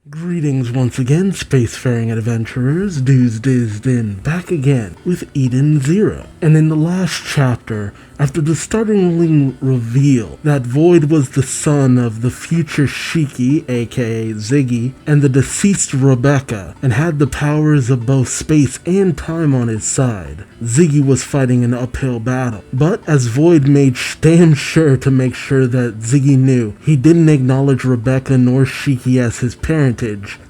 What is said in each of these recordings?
Greetings once again, spacefaring adventurers. Duuz-Diz-Din back again with Eden Zero. And in the last chapter, after the startling reveal that Void was the son of the future Shiki, aka Ziggy, and the deceased Rebecca, and had the powers of both space and time on his side, Ziggy was fighting an uphill battle. But as Void made damn sure to make sure that Ziggy knew he didn't acknowledge Rebecca nor Shiki as his parentage,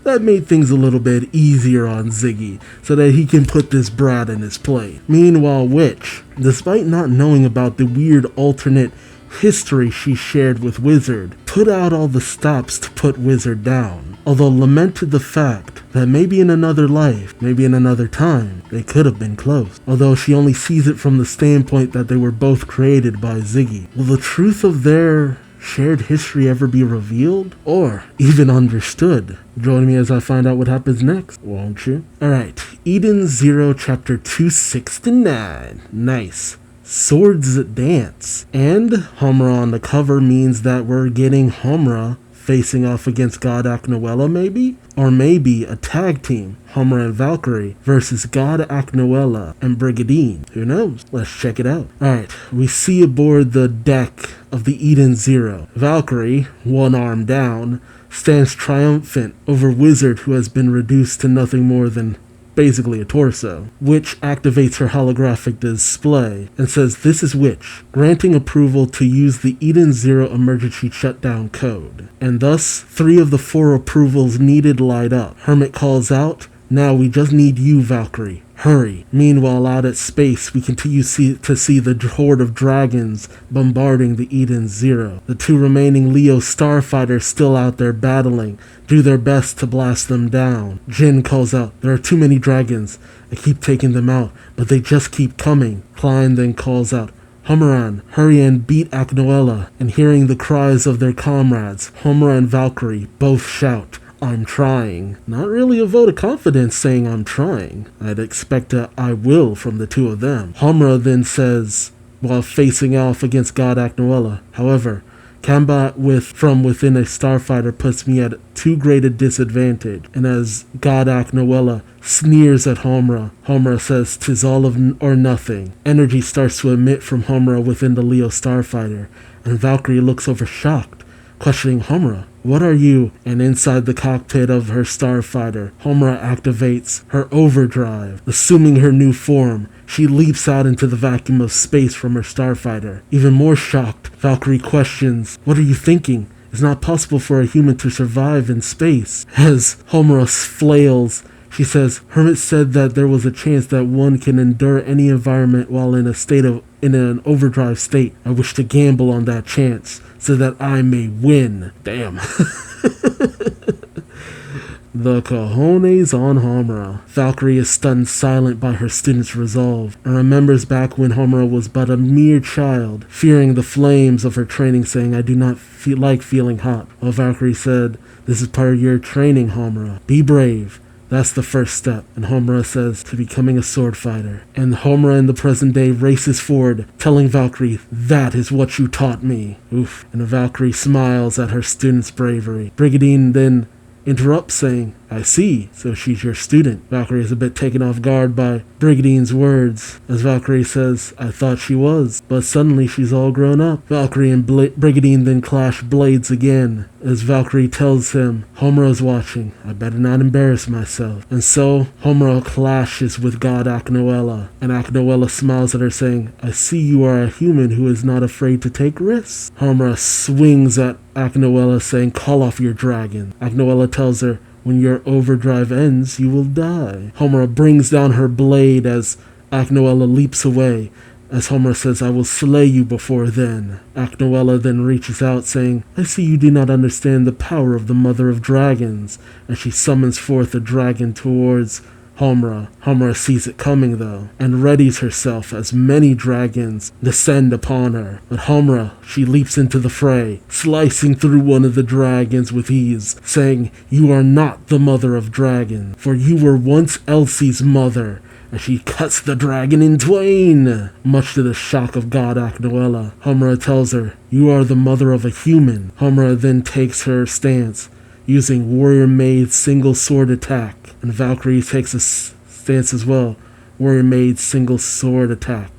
that made things a little bit easier on Ziggy, so that he can put this brat in his place. Meanwhile, Witch, despite not knowing about the weird alternate history she shared with Wizard, put out all the stops to put Wizard down, although lamented the fact that maybe in another life, maybe in another time, they could have been close, although she only sees it from the standpoint that they were both created by Ziggy. Will the truth of their shared history ever be revealed, or even understood? Join me as I find out what happens next, won't you? Alright, Eden Zero Chapter 269. Nice. Swords Dance. And Homura on the cover means that we're getting Homura facing off against God Aknoella, maybe? Or maybe a tag team, Homura and Valkyrie versus God Aknoella and Brigadine. Who knows? Let's check it out. Alright, we see aboard the deck of the Eden Zero. Valkyrie, one arm down, stands triumphant over Wizard, who has been reduced to nothing more than basically a torso. Witch activates her holographic display and says this is Witch, granting approval to use the Eden Zero emergency shutdown code. And thus, 3 of the 4 approvals needed light up. Hermit calls out, "Now we just need you, Valkyrie. Hurry." Meanwhile, out at space, we continue to see the horde of dragons bombarding the Eden Zero. The 2 remaining Leo starfighters still out there battling, do their best to blast them down. Jin calls out, "There are too many dragons. I keep taking them out, but they just keep coming." Klein then calls out, "Homeran, hurry and beat Aknoella." And hearing the cries of their comrades, Homura and Valkyrie both shout, "I'm trying." Not really a vote of confidence saying I'm trying. I'd expect a "I will" from the 2 of them. Homura then says, while facing off against God Aknoella, "However, combat from within a starfighter puts me at too great a disadvantage." And as God Aknoella sneers at Homura, Homura says, "'Tis all or nothing." Energy starts to emit from Homura within the Leo starfighter, and Valkyrie looks over shocked, questioning Homura, "What are you?" And inside the cockpit of her starfighter, Homura activates her overdrive. Assuming her new form, she leaps out into the vacuum of space from her starfighter. Even more shocked, Valkyrie questions, "What are you thinking? It's not possible for a human to survive in space." As Homura flails, she says, "Hermit said that there was a chance that one can endure any environment while in an overdrive state. I wish to gamble on that chance, so that I may win." Damn. The cojones on Homura. Valkyrie is stunned silent by her student's resolve, and remembers back when Homura was but a mere child, fearing the flames of her training, saying, "I do not like feeling hot." While Valkyrie said, "This is part of your training, Homura. Be brave. That's the first step." And Homura says, "To becoming a sword fighter." And Homura in the present day races forward, telling Valkyrie, "That is what you taught me." Oof. And Valkyrie smiles at her student's bravery. Brigadine then interrupts, saying, "I see, so she's your student." Valkyrie is a bit taken off guard by Brigadine's words, as Valkyrie says, "I thought she was, but suddenly she's all grown up." Valkyrie and Brigadine then clash blades again, as Valkyrie tells him, "Homura's watching, I better not embarrass myself." And so, Homura clashes with God Aknoella, and Aknoella smiles at her, saying, "I see you are a human who is not afraid to take risks." Homura swings at Aknoella, saying, "Call off your dragon." Aknoella tells her, "When your overdrive ends, you will die." Homura brings down her blade as Aknoella leaps away, as Homura says, "I will slay you before then." Aknoella then reaches out, saying, "I see you do not understand the power of the Mother of Dragons," and she summons forth a dragon towards Homura. Homura sees it coming though, and readies herself as many dragons descend upon her. But Homura, she leaps into the fray, slicing through one of the dragons with ease, saying, "You are not the Mother of Dragons, for you were once Elsie's mother." And she cuts the dragon in twain, much to the shock of God Aknoella. Homura tells her, "You are the mother of a human." Homura then takes her stance, using Warrior Maid's single sword attack. And Valkyrie takes a stance as well. Warrior Maid's single sword attack,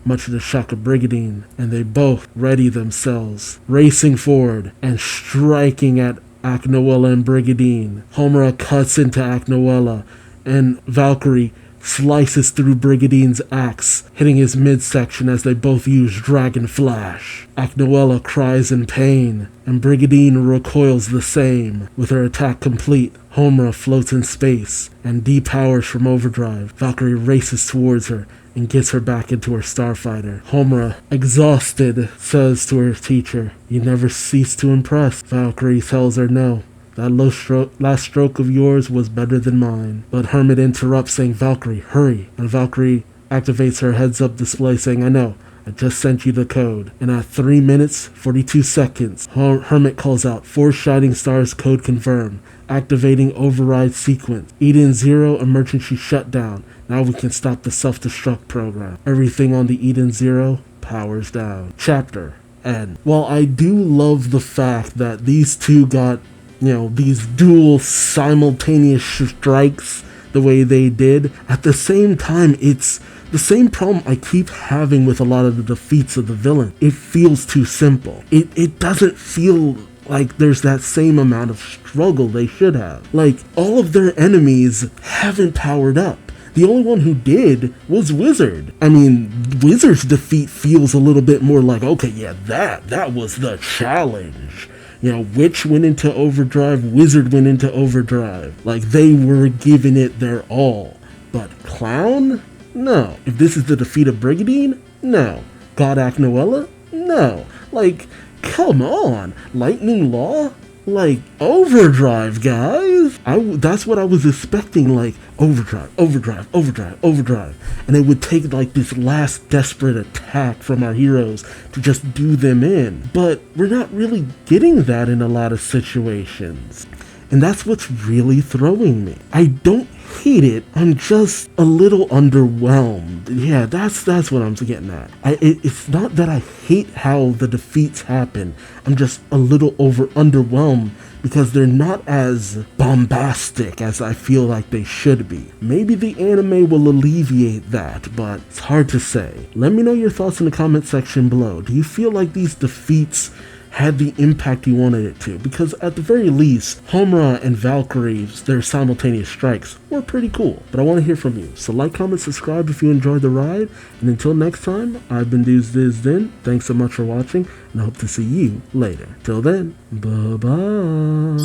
much to the shock of Brigadine, and they both ready themselves, racing forward and striking at Aknoella and Brigadine. Homura cuts into Aknoella, and Valkyrie slices through Brigadine's axe, hitting his midsection as they both use Dragon Flash. Aknoella cries in pain, and Brigadine recoils the same. With her attack complete, Homura floats in space and depowers from overdrive. Valkyrie races towards her and gets her back into her starfighter. Homura, exhausted, says to her teacher, "You never cease to impress." Valkyrie tells her no. "That last stroke of yours was better than mine." But Hermit interrupts, saying, "Valkyrie, hurry." And Valkyrie activates her heads-up display, saying, "I know. I just sent you the code." And at 3 minutes, 42 seconds, Hermit calls out, "4 Shining Stars code confirmed. Activating override sequence. Eden 0 emergency shutdown. Now we can stop the self-destruct program." Everything on the Eden 0 powers down. Chapter end. While I do love the fact that these two got, these dual simultaneous strikes the way they did, at the same time, it's the same problem I keep having with a lot of the defeats of the villain. It feels too simple. It doesn't feel like there's that same amount of struggle they should have. Like, all of their enemies haven't powered up. The only one who did was Wizard. I mean, Wizard's defeat feels a little bit more like, okay, yeah, that was the challenge. Witch went into overdrive, Wizard went into overdrive. Like, they were giving it their all. But Clown? No. If this is the defeat of Brigadine? No. God Aknoella? No. Like, come on. Lightning Law? Like, overdrive, guys. That's what I was expecting, like, overdrive. And it would take, like, this last desperate attack from our heroes to just do them in. But we're not really getting that in a lot of situations. And that's what's really throwing me. I don't hate it, I'm just a little underwhelmed. Yeah, that's what I'm getting at. It's not that I hate how the defeats happen, I'm just a little underwhelmed because they're not as bombastic as I feel like they should be. Maybe the anime will alleviate that, but it's hard to say. Let me know your thoughts in the comment section below. Do you feel like these defeats had the impact you wanted it to? Because at the very least, Homura and Valkyrie's, their simultaneous strikes, were pretty cool. But I want to hear from you. So like, comment, subscribe if you enjoyed the ride. And until next time, I've been Duuz-Diz-Din. Thanks so much for watching, and I hope to see you later. Till then, bye-bye.